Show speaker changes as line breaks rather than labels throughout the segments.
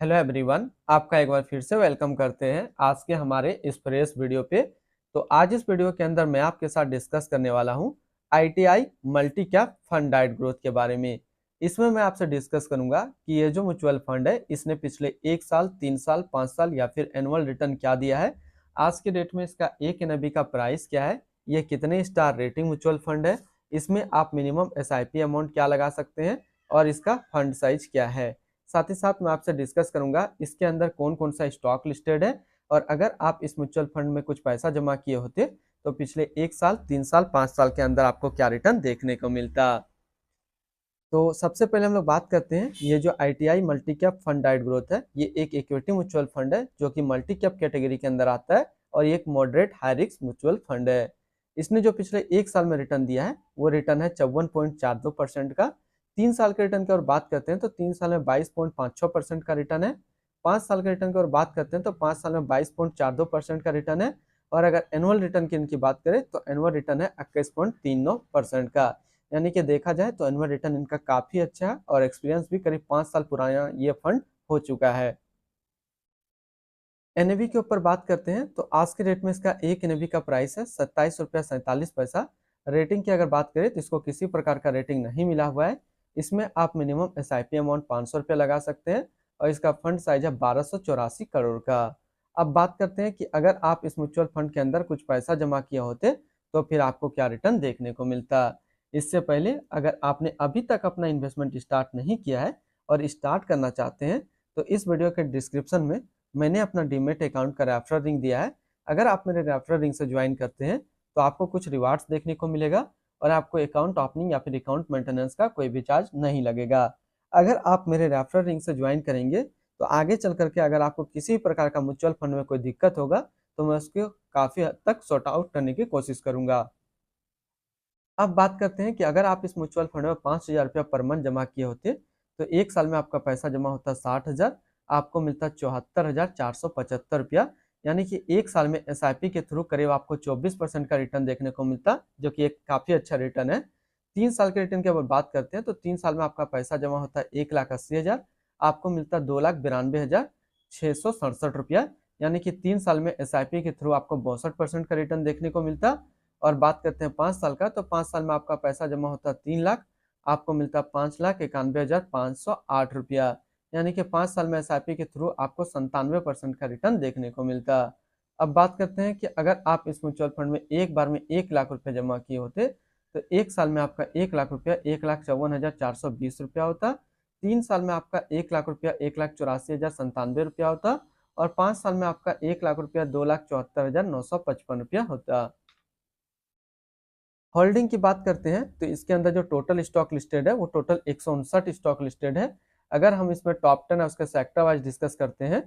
Hello everyone, आपका एक बार फिर से वेलकम करते हैं आज के हमारे इस फ्रेश वीडियो पे। तो आज इस वीडियो के अंदर मैं आपके साथ डिस्कस करने वाला हूं ITI multi cap fund diet growth के बारे में। इसमें मैं आपसे डिस्कस करूंगा कि ये जो म्यूचुअल फंड है इसने पिछले 1 साल, 3 साल, 5 साल या फिर एनुअल रिटर्न क्या दिया है, आज के डेट में इसका एक एनएबी का प्राइस क्या है, ये कितने स्टार रेटिंग म्यूचुअल फंड है, इसमें आप मिनिमम एसआईपी अमाउंट क्या लगा सकते हैं और इसका फंड साइज क्या है। साथ ही साथ मैं आपसे डिस्कस करूंगा इसके अंदर कौन कौन सा स्टॉक लिस्टेड है और अगर आप इस म्यूचुअल फंड में कुछ पैसा जमा किए होते तो पिछले 1 साल, 3 साल, 5 साल के अंदर आपको क्या रिटर्न देखने को मिलता। तो सबसे पहले हम लोग बात करते हैं, ये जो ITI multi cap fund diet growth है ये एक इक्विटी म्यूचुअल फंड है जो कि मल्टी कैप कैटेगरी के अंदर आता है और ये एक moderate high risk mutual fund है। इसने जो पिछले 1 साल में रिटर्न दिया है वो रिटर्न है 54.42% का। 3 साल के रिटर्न की और बात करते हैं तो 3 साल में 22.56% का रिटर्न है। 5 साल के रिटर्न की और बात करते हैं तो 5 साल में 22.42% का रिटर्न है। और अगर एनुअल रिटर्न की इनकी बात करें तो एनुअल रिटर्न है 21.39% का। यानी कि देखा जाए तो एनुअल रिटर्न इनका काफी अच्छा है और एक्सपीरियंस भी करीब 5 साल पुराना ये फंड हो चुका है। एनएवी के ऊपर बात करते हैं तो आज के डेट में इसका एक एनएवी का प्राइस है 27 रुपया 47 पैसा। रेटिंग की अगर बात करें तो इसको किसी प्रकार का रेटिंग नहीं मिला हुआ है। इसमें आप मिनिमम एसआईपी अमाउंट 500 रुपया लगा सकते हैं और इसका फंड साइज है 1284 करोड़ का। अब बात करते हैं कि अगर आप इस म्यूचुअल फंड के अंदर कुछ पैसा जमा किए होते तो फिर आपको क्या रिटर्न देखने को मिलता। इससे पहले अगर आपने अभी तक अपना इन्वेस्टमेंट स्टार्ट नहीं किया है और स्टार्ट करना चाहते हैं तो इस वीडियो के डिस्क्रिप्शन में मैंने अपना डीमेट अकाउंट का रेफरल लिंक दिया है। अगर आप मेरे रेफरल लिंक से ज्वाइन करते हैं तो आपको कुछ रिवार्ड्स देखने को मिलेगा और आपको अकाउंट ओपनिंग या फिर अकाउंट मेंटेनेंस का कोई भी चार्ज नहीं लगेगा। अगर आप मेरे रेफरल लिंक से ज्वाइन करेंगे तो आगे चल करके अगर आपको किसी प्रकार का म्यूचुअल फंड में कोई दिक्कत होगा तो मैं उसको काफी हद तक सॉर्ट आउट करने की कोशिश करूंगा। अब बात करते हैं कि अगर आप इस म्यूचुअल फंड में 5,000 रुपया पर मंथ जमा किए होते तो 1 साल में आपका पैसा जमा होता 60,000, आपको मिलता 74,475 रुपया। यानी कि 1 साल में एसआईपी के थ्रू करीब आपको 24% का रिटर्न देखने को मिलता, जो कि एक काफी अच्छा रिटर्न है। 3 साल के रिटर्न की अगर बात करते हैं तो 3 साल में आपका पैसा जमा होता है 1,80,000, आपको मिलता 2,92,667 रुपया। यानी कि 3 साल में एसआईपी के थ्रू आपको 62% का रिटर्न देखने को मिलता। और बात करते हैं 5 साल का तो 5 साल में आपका पैसा जमा होता है 3 लाख, आपको मिलता 5,91,508 रुपया। यानी कि 5 साल में एसआईपी के थ्रू आपको 97% का रिटर्न देखने को मिलता। अब बात करते हैं कि अगर आप इस म्यूचुअल फंड में एक बार में 1 लाख रुपया जमा किए होते तो 1 साल में आपका 1 लाख रुपया 1,54,420 रुपया होता। 3 साल में आपका 1 लाख रुपया 1,84,097 रुपया होता और 5 साल में आपका 1 लाख रुपया 2,74,955 रुपया होता। होल्डिंग की बात करते हैं तो इसके अंदर जो टोटल स्टॉक लिस्टेड है वो टोटल 159 स्टॉक लिस्टेड है। अगर हम इसमें टॉप 10 है उसके सेक्टर वाइज डिस्कस करते हैं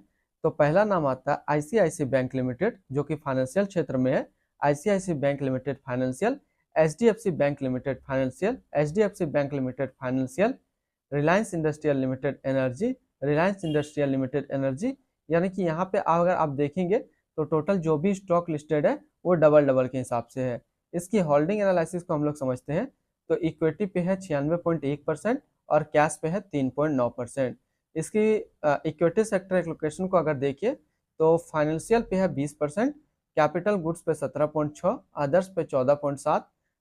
तो पहला नाम आता है आईसीआईसी बैंक लिमिटेड जो कि फाइनेंशियल क्षेत्र में है। ICICI bank limited financial, HDFC bank limited financial, HDFC bank limited financial, Reliance industrial limited energy, Reliance industrial limited energy. यानी कि यहाँ पे अगर आप देखेंगे तो टोटल जो भी स्टॉक लिस्टेड है वो डबल डबल के हिसाब से है। इसकी होल्डिंग एनालिसिस को हम लोग समझते हैं तो इक्विटी पे है 96.1% और कैश पे है 3.9%। इसकी इक्विटी सेक्टर एलोकेशन को अगर देखिए तो फाइनेंशियल पे है 20%, कैपिटल गुड्स पे 17.6, अदर्स पे 14.7,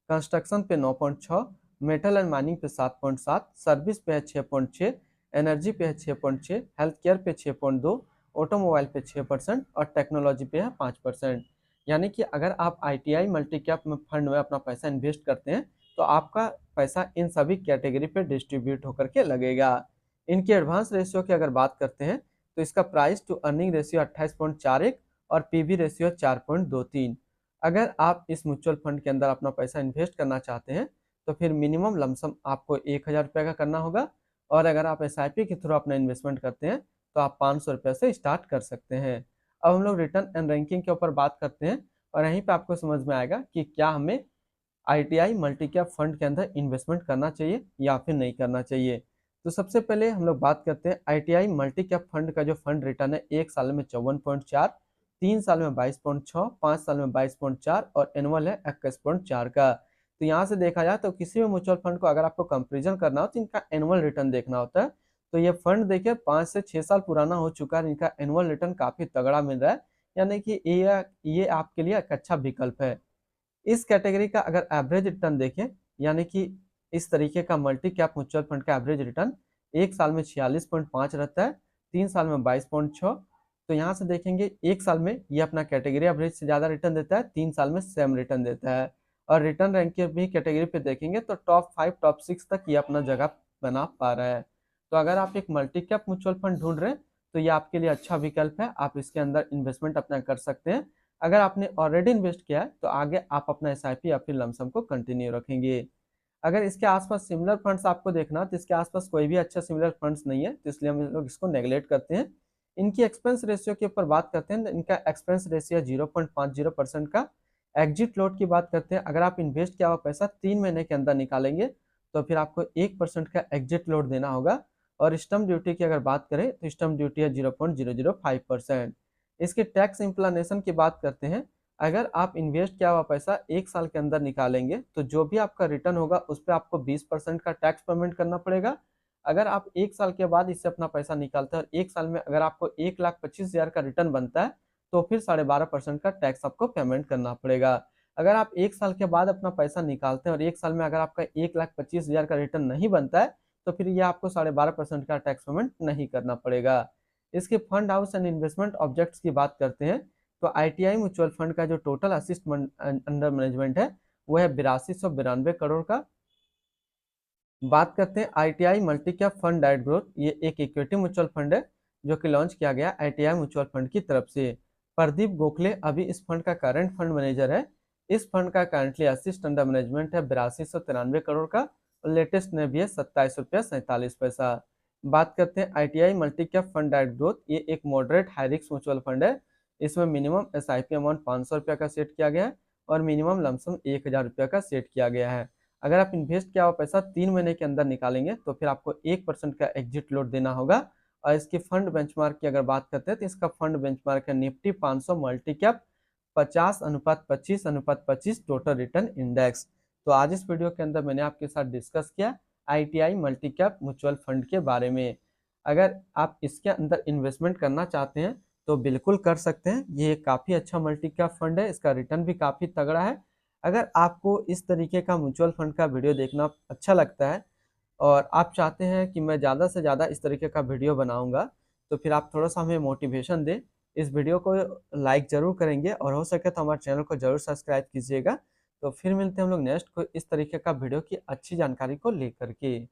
कंस्ट्रक्शन पे 9.6, मेटल एंड माइनिंग पे 7.7, सर्विस पे है 6.6, एनर्जी पे है 6.6, हेल्थ केयर पे 6.2, ऑटोमोबाइल पे 6% और टेक्नोलॉजी पे है 5%। यानी कि अगर आप आईटीआई मल्टी कैप में फंड में अपना पैसा इन्वेस्ट करते हैं तो आपका पैसा इन सभी कैटेगरी पे डिस्ट्रीब्यूट होकर के लगेगा। इनकी एडवांस रेशियो की अगर बात करते हैं तो इसका प्राइस टू अर्निंग रेशियो 28.41 और पीवी रेशियो 4.23। अगर आप इस म्यूचुअल फंड के अंदर अपना पैसा इन्वेस्ट करना चाहते हैं तो फिर मिनिमम लमसम आपको 1,000 रुपया का करना होगा और अगर आप एसआईपी के थ्रू अपना इन्वेस्टमेंट करते हैं तो आप 500 रुपया से स्टार्ट कर सकते हैं। अब हम लोग रिटर्न एंड रैंकिंग के ऊपर बात करते हैं और यहीं पे आपको समझ में आएगा कि क्या हमें आईटीआई मल्टी कैप फंड के अंदर इन्वेस्टमेंट करना चाहिए या फिर नहीं करना चाहिए। तो सबसे पहले हम लोग बात करते हैं आईटीआई मल्टी कैप फंड का जो फंड रिटर्न है 1 साल में 54.4, 3 साल में 22.6, 5 साल में 22.4 और एनुअल है 21.4 का। तो यहाँ से देखा जाए तो किसी भी म्यूचुअल फंड को अगर आपको कंपेरिजन करना हो तो इनका एनुअल रिटर्न देखना होता है। तो ये फंड देखिए 5 से 6 साल पुराना हो चुका है, इनका एनुअल रिटर्न काफी तगड़ा मिल रहा है, यानी कि ये आपके लिए एक अच्छा विकल्प है। इस कैटेगरी का अगर एवरेज रिटर्न देखें, यानी कि इस तरीके का मल्टी कैप म्यूचुअल फंड का एवरेज रिटर्न 1 साल में 46.5 रहता है, 3 साल में 22.6। तो यहाँ से देखेंगे 1 साल में ये अपना कैटेगरी एवरेज से ज़्यादा रिटर्न देता है, 3 साल में सेम रिटर्न देता है। और रिटर्न रैंक की भी कैटेगरी पे देखेंगे तो टॉप 5 टॉप 6 तक ये अपना जगह बना पा रहा है। तो अगर आप एक मल्टी कैप म्यूचुअल फंड ढूंढ रहे हैं तो ये आपके लिए अच्छा विकल्प है, आप इसके अंदर इन्वेस्टमेंट अपना कर सकते हैं। अगर आपने ऑलरेडी इन्वेस्ट किया है तो आगे आप अपना एसआईपी या फिर लमसम को कंटिन्यू रखेंगे। अगर इसके आसपास सिमिलर फंड्स आपको देखना तो इसके आसपास कोई भी अच्छा सिमिलर फंड्स नहीं है, तो इसलिए हम लोग इसको नेगलेक्ट करते हैं। इनकी एक्सपेंस रेशियो के ऊपर बात करते हैं, इनका एक्सपेंस रेशियो 0.50% का। एग्जिट लोड की बात करते हैं, अगर आप इन्वेस्ट किया हुआ पैसा 3 महीने के अंदर निकालेंगे तो फिर आपको 1% का एग्जिट लोड देना होगा। और स्टम्प ड्यूटी की अगर बात करें तो स्टम्प ड्यूटी है 0.005%। इसके टैक्स इम्प्लानेशन की बात करते हैं, अगर आप इन्वेस्ट किया हुआ पैसा 1 साल के अंदर निकालेंगे तो जो भी आपका रिटर्न होगा उस पर आपको 20% का टैक्स पेमेंट करना पड़ेगा। अगर आप 1 साल के बाद इससे अपना पैसा निकालते हैं और 1 साल में अगर आपको 1,25,000 का रिटर्न बनता है तो फिर 12.5% का टैक्स आपको पेमेंट करना पड़ेगा। अगर आप 1 साल के बाद अपना पैसा निकालते हैं और 1 साल में अगर आपका 1,25,000 का रिटर्न नहीं बनता है तो फिर ये आपको 12.5% का टैक्स पेमेंट नहीं करना पड़ेगा। इसके fund house and investment objects की बात करते हैं तो आईटीआई म्यूचुअल फंड का जो टोटल असिस्ट अंडर मैनेजमेंट है वो है 8292 करोड़ का। बात करते हैं ITI multi cap fund direct growth, ये एक इक्विटी म्यूचुअल फंड है जो कि लॉन्च किया गया आईटीआई म्यूचुअल फंड की तरफ से। प्रदीप गोखले अभी इस फंड का करंट फंड मैनेजर है। इस फंड का करंटली असिस्ट अंडर मैनेजमेंट है 8293 करोड़ का और लेटेस्ट में भी है 27 रुपया 47 पैसा। बात करते हैं ITI multi cap fund direct growth, ये एक moderate high risk mutual fund है। इसमें मिनिमम एसआईपी अमाउंट 500 रुपया का सेट किया गया है और मिनिमम लमसम 1000 रुपया का सेट किया गया है। अगर आप इन्वेस्ट किया हुआ पैसा 3 महीने के अंदर निकालेंगे तो फिर आपको 1% का एग्जिट लोड देना होगा। और इसकी फंड बेंचमार्क की अगर बात करते हैं तो इसका फंड बेंचमार्क है Nifty 500 multi cap 50:25:25 total return index. तो आज इस वीडियो के अंदर मैंने आपके साथ डिस्कस किया ITI multi cap mutual fund के बारे में। अगर आप इसके अंदर इन्वेस्टमेंट करना चाहते हैं तो बिल्कुल कर सकते हैं, ये काफ़ी अच्छा मल्टी कैप फंड है, इसका रिटर्न भी काफ़ी तगड़ा है। अगर आपको इस तरीके का म्यूचुअल फंड का वीडियो देखना अच्छा लगता है और आप चाहते हैं कि मैं ज़्यादा से ज़्यादा इस तरीके का वीडियो बनाऊंगा, तो फिर आप थोड़ा सा हमें मोटिवेशन दें, इस वीडियो को लाइक ज़रूर करेंगे और हो सके तो हमारे चैनल को ज़रूर सब्सक्राइब कीजिएगा। तो फिर मिलते हैं हम लोग नेक्स्ट को इस तरीके का वीडियो की अच्छी जानकारी को लेकर के।